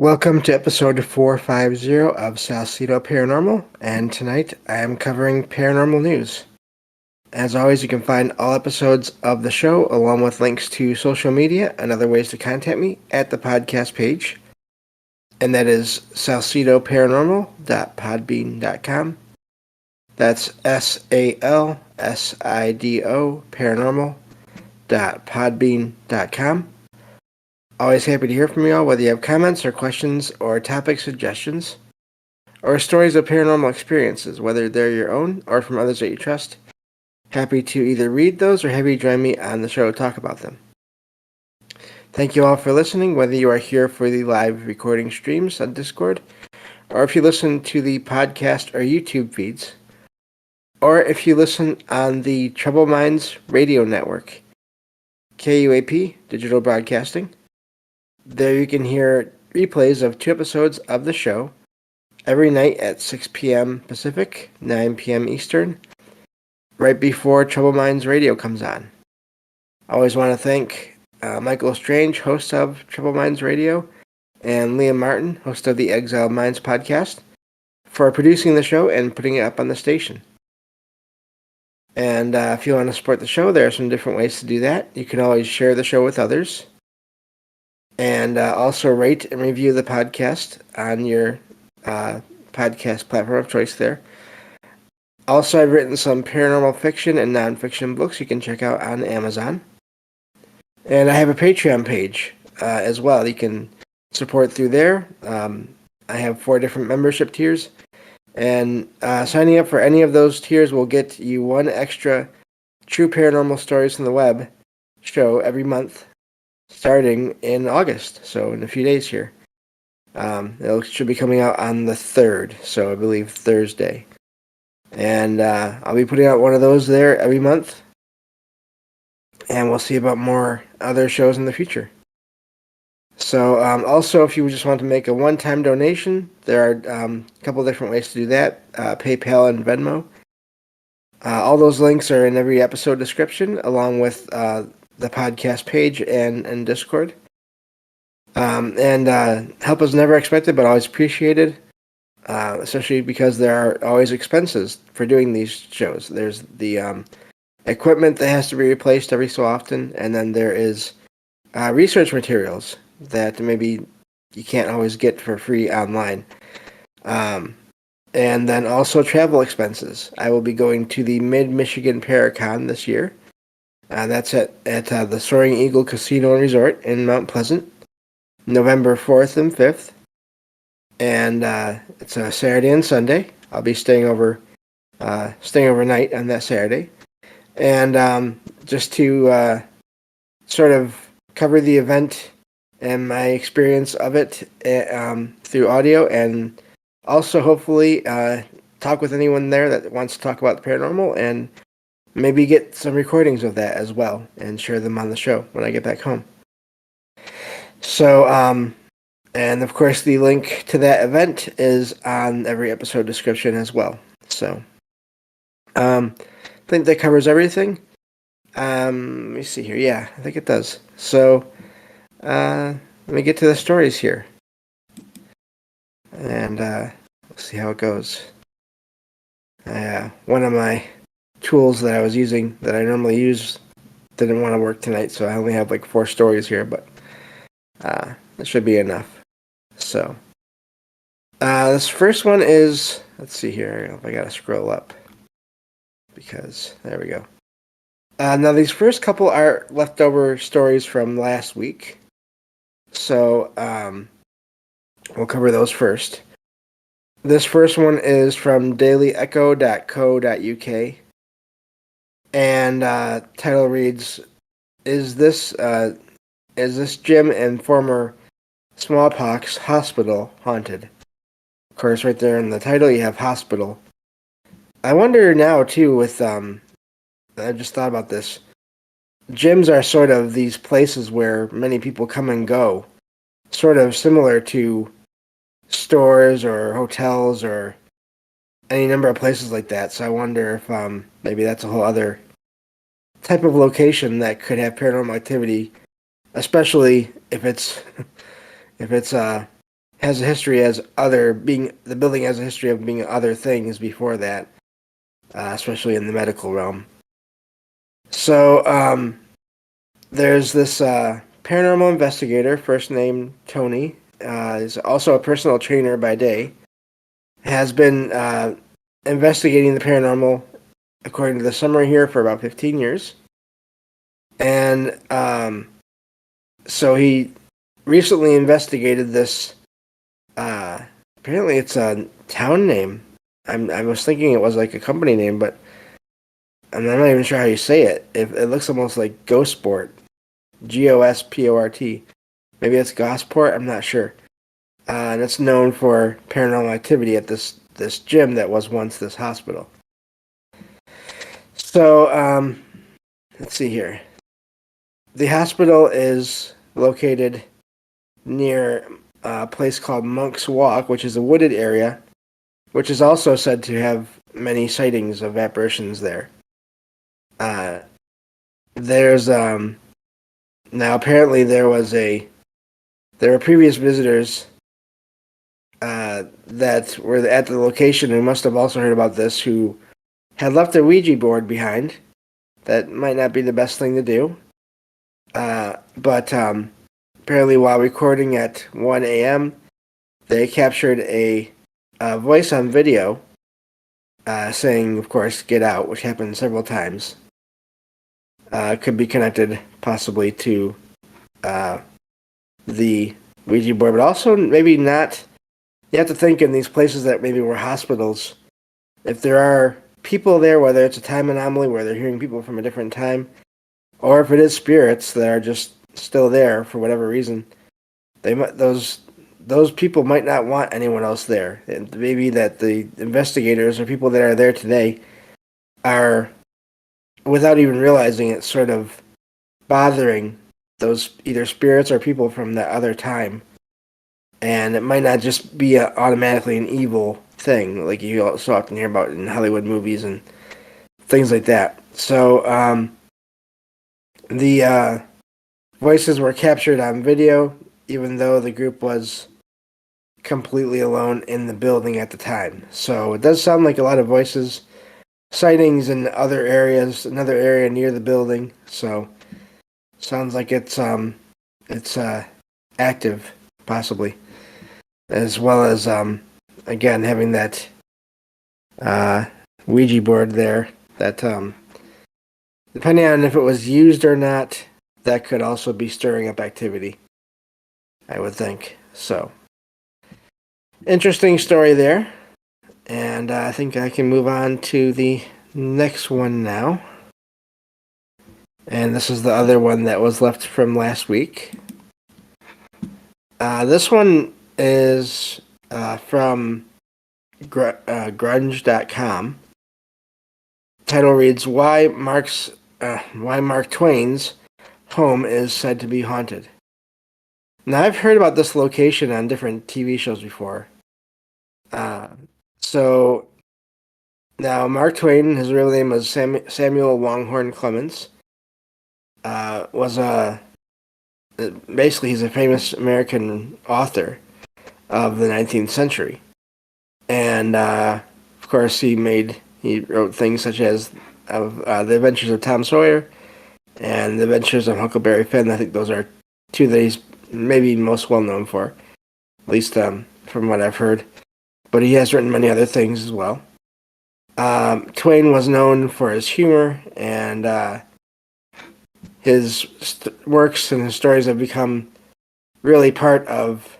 Welcome to episode 450 of Salcedo Paranormal, and tonight I am covering paranormal news. As always, you can find all episodes of the show, along with links to social media and other ways to contact me, at the podcast page, and that is salcedoparanormal.podbean.com. That's SALSIDO paranormal.podbean.com. Always happy to hear from you all, whether you have comments or questions or topic suggestions, or stories of paranormal experiences, whether they're your own or from others that you trust. Happy to either read those or have you join me on the show to talk about them. Thank you all for listening, whether you are here for the live recording streams on Discord, or if you listen to the podcast or YouTube feeds, or if you listen on the Troubled Minds Radio Network, KUAP Digital Broadcasting. There you can hear replays of 2 episodes of the show every night at 6 p.m. Pacific, 9 p.m. Eastern, right before Troubled Minds Radio comes on. I always want to thank Michael Strange, host of Troubled Minds Radio, and Liam Martin, host of the Exiled Minds podcast, for producing the show and putting it up on the station. And if you want to support the show, there are some different ways to do that. You can always share the show with others. And also rate and review the podcast on your podcast platform of choice there. Also, I've written some paranormal fiction and nonfiction books you can check out on Amazon. And I have a Patreon page as well. You can support through there. I have 4 different membership tiers. And signing up for any of those tiers will get you 1 extra True Paranormal Stories from the Web show every month, starting in August, so in a few days here. It should be coming out on the 3rd, so I believe Thursday. And I'll be putting out one of those there every month. And we'll see about more other shows in the future. So also, if you just want to make a one-time donation, there are a couple different ways to do that. PayPal and Venmo. All those links are in every episode description, along with the podcast page and Discord. And help is never expected, but always appreciated, especially because there are always expenses for doing these shows. There's the equipment that has to be replaced every so often, and then there is research materials that maybe you can't always get for free online. And then also travel expenses. I will be going to the Mid-Michigan Paracon this year. That's at the Soaring Eagle Casino and Resort in Mount Pleasant, November 4th and 5th. And it's a Saturday and Sunday. I'll be staying overnight on that Saturday. And just to sort of cover the event and my experience of it through audio, and also hopefully talk with anyone there that wants to talk about the paranormal, and maybe get some recordings of that as well and share them on the show when I get back home. So, and of course the link to that event is on every episode description as well. So, I think that covers everything. Let me see here. Yeah, I think it does. So, let me get to the stories here. And we'll see how it goes. One of my tools that I was using, that I normally use, didn't want to work tonight, so I only have like 4 stories here, but that should be enough. So, this first one is, let's see here, if I gotta scroll up, because, there we go. Now these first couple are leftover stories from last week, so we'll cover those first. This first one is from dailyecho.co.uk. And title reads, Is this gym and former smallpox hospital haunted? Of course, right there in the title you have hospital. I wonder now, too, with, I just thought about this. Gyms are sort of these places where many people come and go. Sort of similar to stores or hotels or any number of places like that. So I wonder if maybe that's a whole other type of location that could have paranormal activity, especially if it's has a history as the building has a history of being other things before that, especially in the medical realm. So there's this paranormal investigator, first name Tony, is also a personal trainer by day, has been investigating the paranormal, according to the summary here, for about 15 years. And so he recently investigated this. Apparently, it's a town name. I was thinking it was like a company name, but I'm not even sure how you say it. It looks almost like Gosport, Gosport. Maybe it's Gosport. I'm not sure. And it's known for paranormal activity at this gym that was once this hospital. So let's see here. The hospital is located near a place called Monk's Walk, which is a wooded area, which is also said to have many sightings of apparitions there. There's now apparently there were previous visitors that were at the location who must have also heard about this, who had left their Ouija board behind. That might not be the best thing to do. But apparently while recording at 1 a.m., they captured a voice on video saying, of course, "Get out," which happened several times. Could be connected possibly to the Ouija board, but also maybe not. You have to think in these places that maybe were hospitals, if there are people there, whether it's a time anomaly where they're hearing people from a different time, or if it is spirits that are just still there for whatever reason, those people might not want anyone else there. And maybe that the investigators or people that are there today are, without even realizing it, sort of bothering those either spirits or people from that other time. And it might not just be automatically an evil thing, like you also often hear about in Hollywood movies and things like that. So the voices were captured on video, even though the group was completely alone in the building at the time. So it does sound like a lot of voices, sightings in other areas, another area near the building. So sounds like it's active, possibly, as well as again having that Ouija board there. That depending on if it was used or not, that could also be stirring up activity, I would think. So interesting story there. And I think I can move on to the next one now. And this is the other one that was left from last week. This one is from grunge.com. Title reads, Why Mark Twain's home is said to be haunted. Now, I've heard about this location on different TV shows before. So now Mark Twain, his real name was Samuel Longhorn Clemens, basically he's a famous American author of the 19th century. And of course he wrote things such as The Adventures of Tom Sawyer and The Adventures of Huckleberry Finn. I think those are two that he's maybe most well known for, at least from what I've heard. But he has written many other things as well. Twain was known for his humor, and his works and his stories have become really part of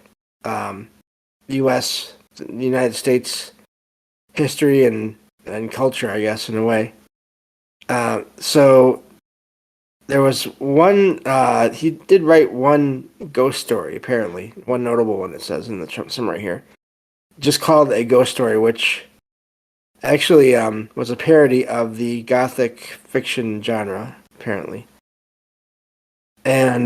United States history and culture, I guess, in a way. So there was one, he did write one ghost story, apparently, one notable one, it says in the summary here, just called A Ghost Story, which actually was a parody of the Gothic fiction genre, apparently. And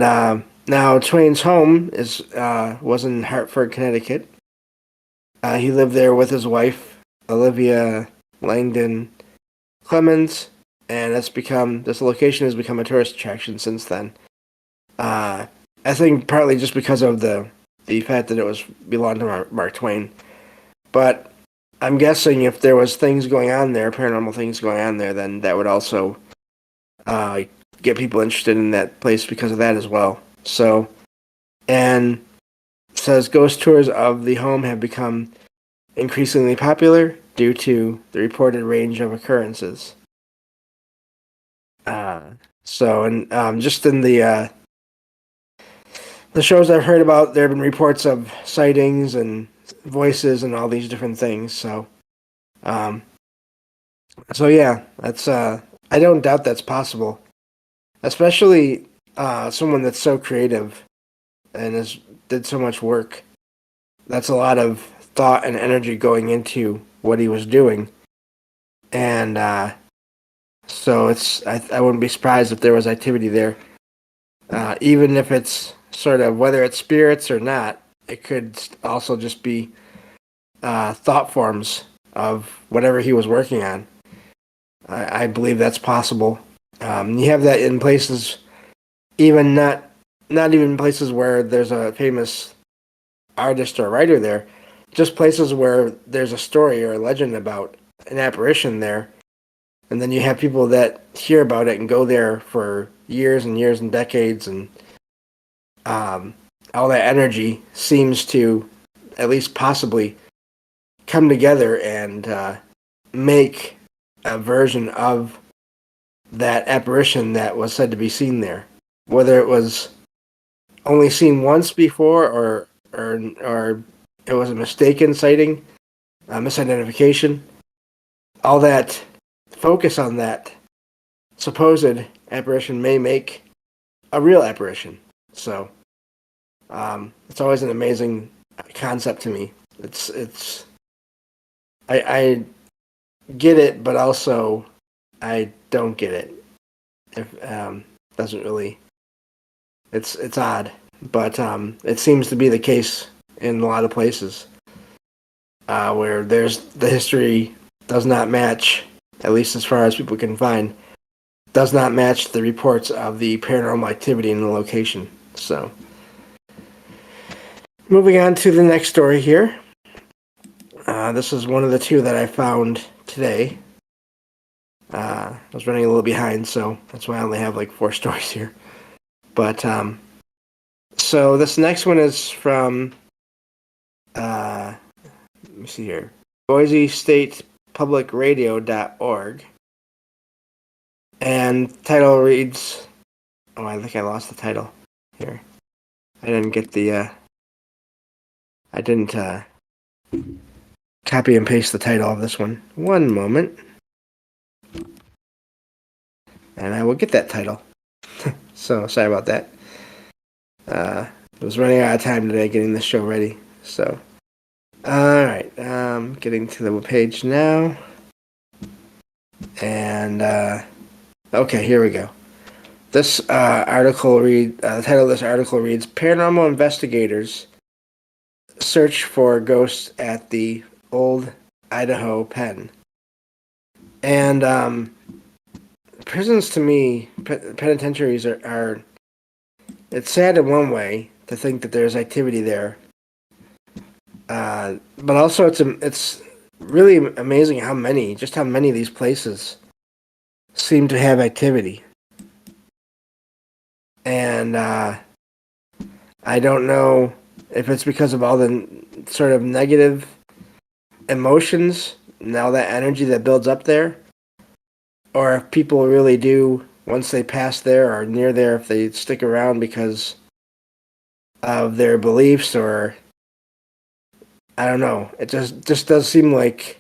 now Twain's home was in Hartford, Connecticut. He lived there with his wife, Olivia Langdon Clemens, and this location has become a tourist attraction since then. I think partly just because of the the fact that it belonged to Mark Twain. But I'm guessing if there was things going on there, paranormal things going on there, then that would also get people interested in that place because of that as well. So, and it says ghost tours of the home have become increasingly popular due to the reported range of occurrences. Just in the shows I've heard about, there have been reports of sightings and voices and all these different things. So yeah, that's I don't doubt that's possible, especially someone that's so creative and did so much work. That's a lot of thought and energy going into what he was doing, and so I wouldn't be surprised if there was activity there, even if it's sort of whether it's spirits or not. It could also just be thought forms of whatever he was working on. I believe that's possible. You have that in places, even not even places where there's a famous artist or writer there, just places where there's a story or a legend about an apparition there, and then you have people that hear about it and go there for years and years and decades, and all that energy seems to, at least possibly, come together and make a version of that apparition that was said to be seen there. Whether it was only seen once before or it was a mistaken sighting, a misidentification, all that focus on that supposed apparition may make a real apparition. So it's always an amazing concept to me. I get it, but also I don't get it. If doesn't really, it's odd, but it seems to be the case in a lot of places where the history does not match, at least as far as people can find, does not match the reports of the paranormal activity in the location. So, moving on to the next story here. This is one of the two that I found today. I was running a little behind, so that's why I only have like 4 stories here. But so this next one is from let me see here, Boise State Public Radio.org, and the title reads, I think I lost the title here. I didn't get the I didn't copy and paste the title of this one. One moment, and I will get that title. So sorry about that. I was running out of time today getting this show ready. So, alright, getting to the page now. And, okay, here we go. This article the title of this article reads, Paranormal Investigators Search for Ghosts at the Old Idaho Pen. And, prisons to me, penitentiaries are, it's sad in one way to think that there's activity there. But also it's really amazing how many of these places seem to have activity. And I don't know if it's because of all the sort of negative emotions and all that energy that builds up there, or if people really do, once they pass there or near there, if they stick around because of their beliefs, or I don't know. It just does seem like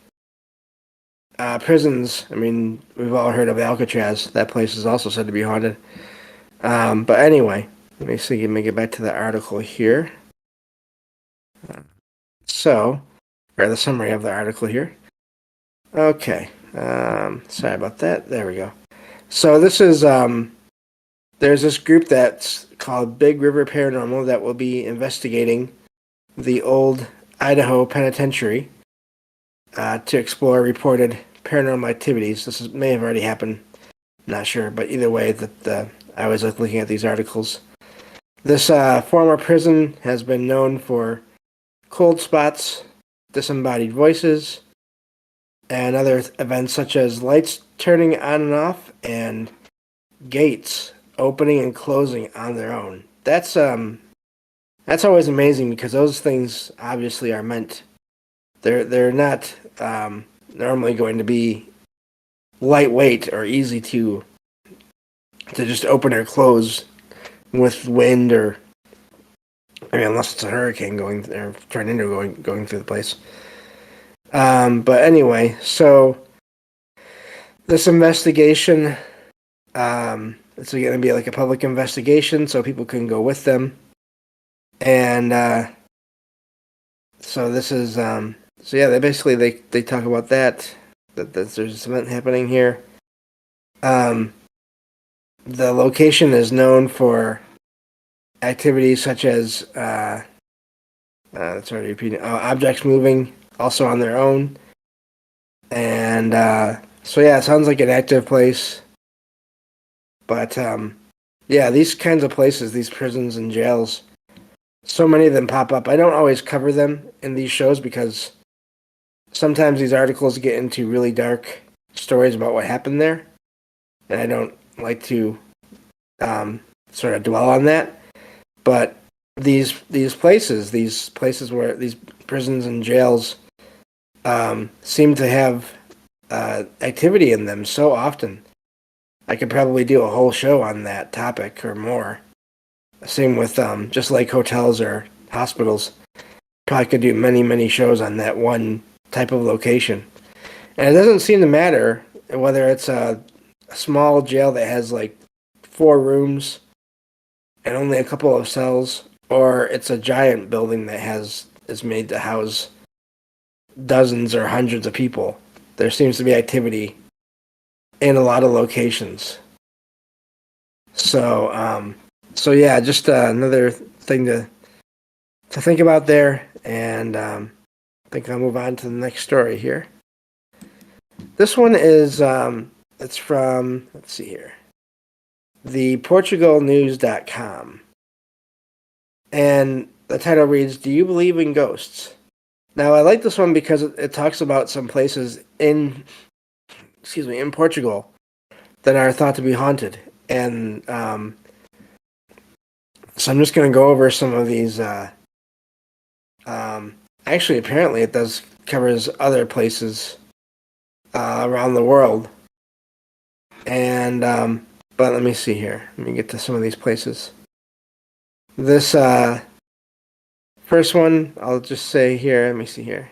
prisons. I mean, we've all heard of Alcatraz. That place is also said to be haunted. But anyway, let me see. Let me get back to the article here. Or the summary of the article here. Okay. Sorry about that. There we go. So this is there's this group that's called Big River Paranormal that will be investigating the old Idaho Penitentiary to explore reported paranormal activities. This may have already happened, not sure, but either way, I was looking at these articles. This former prison has been known for cold spots, disembodied voices, and other events such as lights turning on and off and gates opening and closing on their own. That's always amazing because those things obviously are meant. They're not normally going to be lightweight or easy to just open or close with wind or, I mean, unless it's a hurricane going or tornado going through the place. But anyway, so this investigation, it's going to be like a public investigation, so people can go with them, and so this is so yeah, they talk about that there's this event happening here. The location is known for activities such as that's already repeating. Objects moving also on their own, and so yeah, it sounds like an active place. But yeah, these kinds of places, these prisons and jails, so many of them pop up. I don't always cover them in these shows because sometimes these articles get into really dark stories about what happened there, and I don't like to sort of dwell on that. But these places where these prisons and jails seem to have activity in them so often. I could probably do a whole show on that topic or more. Same with just like hotels or hospitals. Probably could do many shows on that one type of location. And it doesn't seem to matter whether it's a small jail that has like 4 rooms and only a couple of cells, or it's a giant building that is made to house dozens or hundreds of people. There seems to be activity in a lot of locations. So so yeah, just another thing to think about there, and I think I'll move on to the next story here. This one is it's from, let's see here, the PortugalNews.com, and the title reads, "Do you believe in ghosts?" Now I like this one because it talks about some places in Portugal that are thought to be haunted, and so I'm just going to go over some of these. Actually, apparently, it covers other places around the world, and but let me see here. Let me get to some of these places. This first one, I'll just say here. Let me see here.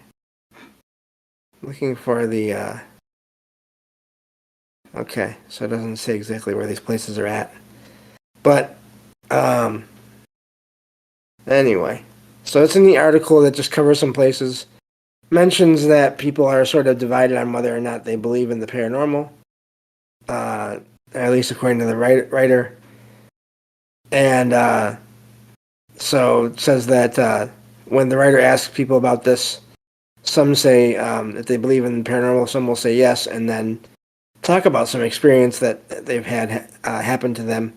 Looking for the. Okay, so it doesn't say exactly where these places are at, but anyway, so it's in the article that just covers some places, mentions that people are sort of divided on whether or not they believe in the paranormal, at least according to the writer, and so it says that when the writer asks people about this, some say if they believe in the paranormal, some will say yes, and then talk about some experience that they've had happen to them,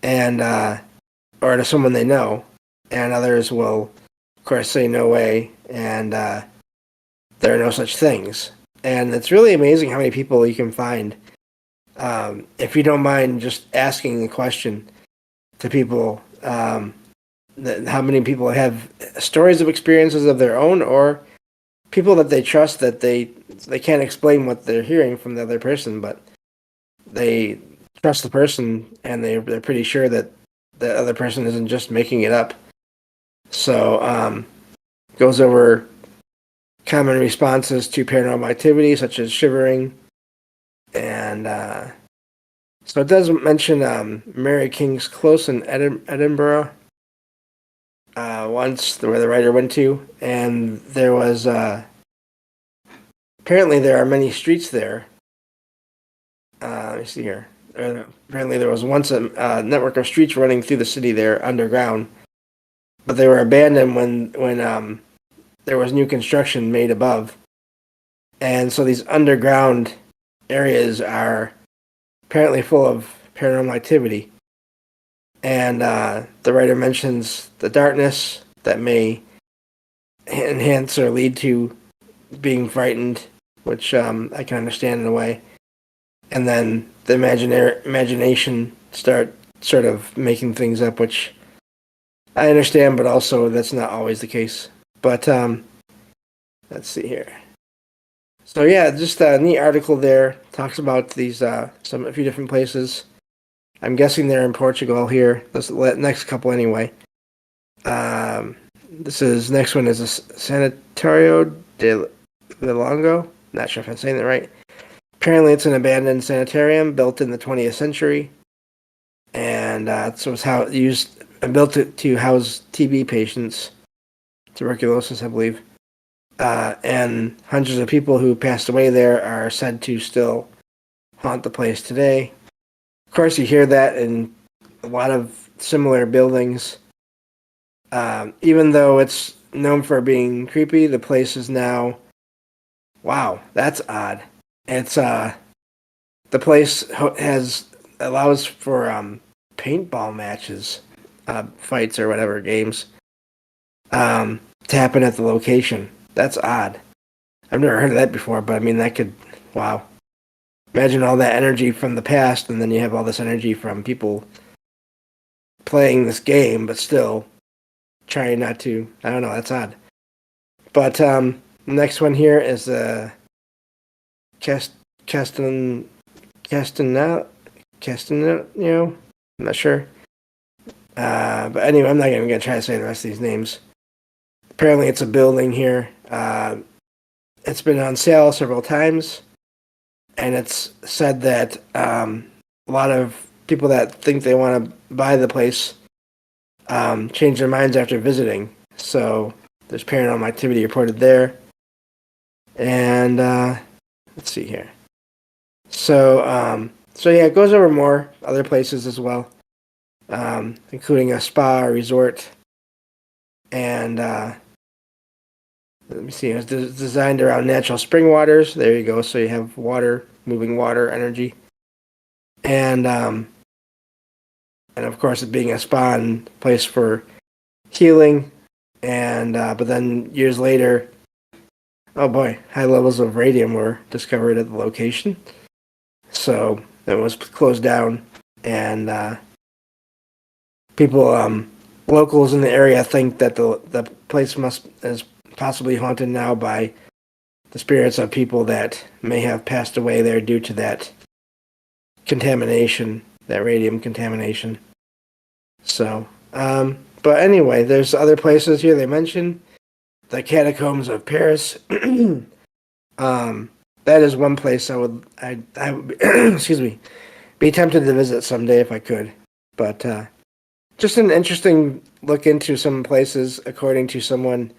and or to someone they know, and others will, of course, say no way, and there are no such things. And it's really amazing how many people you can find. If you don't mind just asking the question to people, how many people have stories of experiences of their own, or people that they trust that they can't explain what they're hearing from the other person, but they trust the person and they're pretty sure that the other person isn't just making it up. So goes over common responses to paranormal activity such as shivering, and so it does mention Mary King's Close in Edinburgh once, where the writer went to, and there was apparently there are many streets there. Let me see here. Apparently there was once a network of streets running through the city there underground, but they were abandoned when there was new construction made above, and so these underground areas are apparently full of paranormal activity. And the writer mentions the darkness that may enhance or lead to being frightened, which I can understand in a way. And then the imagination start sort of making things up, which I understand, but also that's not always the case. But let's see here. So yeah, just a neat article there. Talks about these a few different places. I'm guessing they're in Portugal here. This next couple anyway. Next one is a Sanatorio de Vilongo. Not sure if I'm saying that right. Apparently, it's an abandoned sanitarium built in the 20th century, and so it's how it used built it to house TB patients, tuberculosis, I believe. And hundreds of people who passed away there are said to still haunt the place today. Of course, you hear that in a lot of similar buildings. Even though it's known for being creepy, the place is now, wow, that's odd. It's the place allows for paintball matches, fights or whatever games, to happen at the location. That's odd. I've never heard of that before, but I mean that could, wow. Imagine all that energy from the past, and then you have all this energy from people playing this game, but still trying not to. I don't know. That's odd. But next one here is Castanino. I'm not sure. But anyway, I'm not even going to try to say the rest of these names. Apparently, it's a building here. It's been on sale several times, and it's said that a lot of people that think they want to buy the place change their minds after visiting. So there's paranormal activity reported there. And let's see here. So yeah, it goes over more other places as well, including a spa, a resort, and let me see. It was designed around natural spring waters. There you go. So you have water, moving water energy, and of course, it being a spa and place for healing. And but then years later, oh boy, high levels of radium were discovered at the location. So it was closed down, and people, locals in the area, think that the place is possibly haunted now by the spirits of people that may have passed away there due to that contamination, that radium contamination. So, but anyway, there's other places here they mention. The catacombs of Paris. That is one place I would excuse me, be tempted to visit someday if I could. But just an interesting look into some places according to someone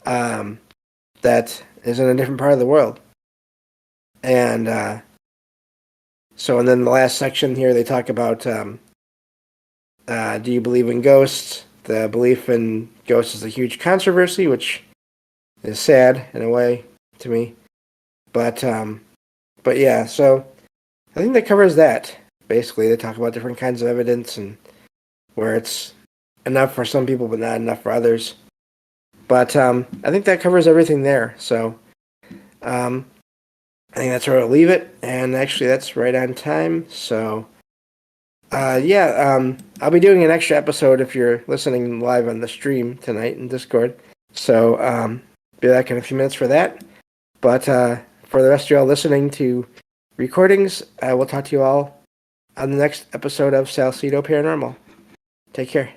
that is in a different part of the world. And and then the last section here, they talk about do you believe in ghosts? The belief in ghosts is a huge controversy, which is sad in a way to me. But yeah, so I think that covers that. Basically, they talk about different kinds of evidence and where it's enough for some people but not enough for others. But I think that covers everything there. So I think that's where I'll leave it. And actually, that's right on time. So yeah, I'll be doing an extra episode if you're listening live on the stream tonight in Discord. So be back in a few minutes for that. But for the rest of y'all listening to recordings, I will talk to you all on the next episode of Salcedo Paranormal. Take care.